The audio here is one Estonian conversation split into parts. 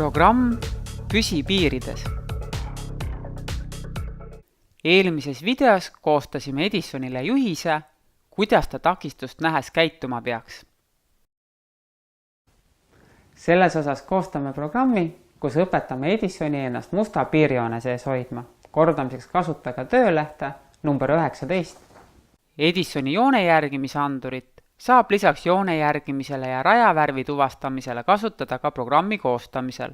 Programm Püsi piirides. Eelmises videos koostasime Edisonile juhise, kuidas ta takistust nähes käituma peaks. Selles osas koostame programmi, kus õpetame Edisoni ennast musta piirjoone sees hoidma. Kordamiseks kasutage töölehte number 19. Edisoni joone järgimise andurit saab lisaks joone järgimisele ja rajavärvi tuvastamisele kasutada ka programmi koostamisel,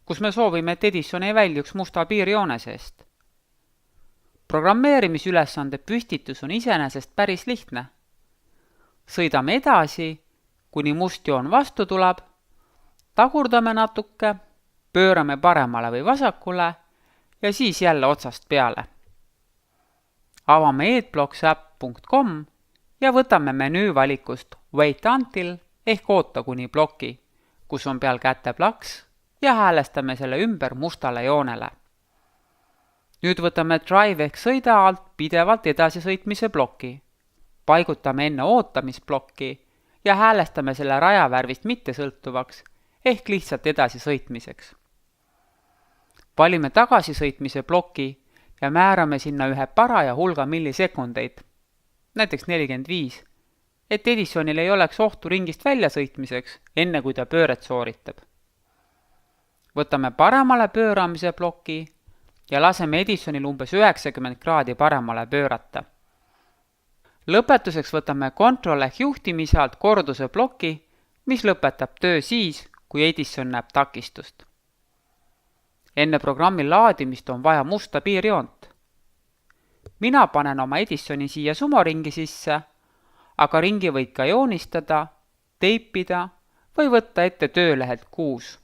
kus me soovime, et Edison ei väljuks musta piirjoone seest. Programmeerimisülesande püstitus on iseenesest päris lihtne. Sõidame edasi, kuni must joon vastu tuleb, tagurdame natuke, pöörame paremale või vasakule ja siis jälle otsast peale. Avame edblocksapp.com ja võtame menüü valikust Wait Until ehk oota kuni ploki, kus on peal käteplaks ja häälestame selle ümber mustale joonele. Nüüd võtame Drive ehk sõida alt pidevalt edasisõitmise ploki. Paigutame enne ootamisplokki ja häälestame selle rajavärvist mittesõltuvaks ehk lihtsalt edasisõitmiseks. Valime tagasisõitmise ploki ja määrame sinna ühe paraja hulga millisekundeid, näiteks 45, et Edisonil ei oleks ohtu ringist väljasõitmiseks, enne kui ta pööret sooritab. Võtame paremale pööramise ploki ja laseme Edisonil umbes 90 kraadi paremale pöörata. Lõpetuseks võtame Control ehk juhtimise alt korduse ploki, mis lõpetab töö siis, kui Edison näeb takistust. Enne programmi laadimist on vaja musta piirjoont. Mina panen oma Edisoni siia sumoringi sisse, aga ringi võid ka joonistada, teipida või võtta ette töölehelt 6.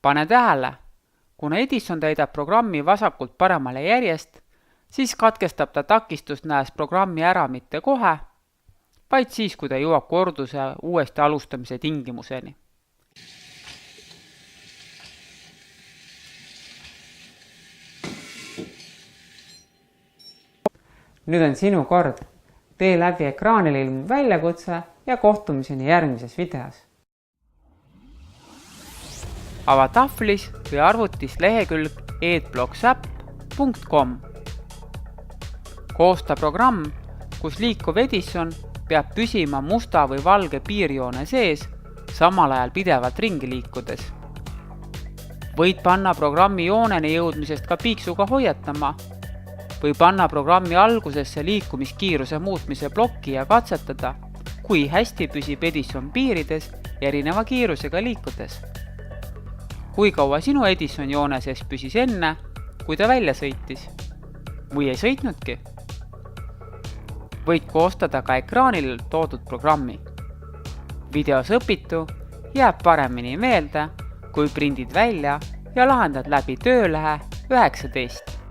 Pane tähele, kuna Edison täidab programmi vasakult paremale järjest, siis katkestab ta takistust nähes programmi ära mitte kohe, vaid siis, kui ta jõuab korduse uuesti alustamise tingimuseni. Nüüd on sinu kord. Tee läbi ekraanil ilmuv väljakutse ja kohtumiseni järgmises videos. Ava tahvlis või arvutis lehekülg edblocksapp.com. Koosta programm, kus liikuv Edison peab püsima musta või valge piirjoone sees, samal ajal pidevalt ringi liikudes. Võid panna programmi jooneni jõudmisest ka piiksuga hoiatama või panna programmi algusesse liikumiskiiruse muutmise plokki ja katsetada, kui hästi püsib Edison piirides erineva kiirusega liikudes. Kui kaua sinu Edison joone sees püsis enne, kui ta välja sõitis? Või ei sõitnudki? Võid koostada ka ekraanil toodud programmi. Videos õpitu jääb paremini meelde, kui prindid välja ja lahendad läbi töölehe 19.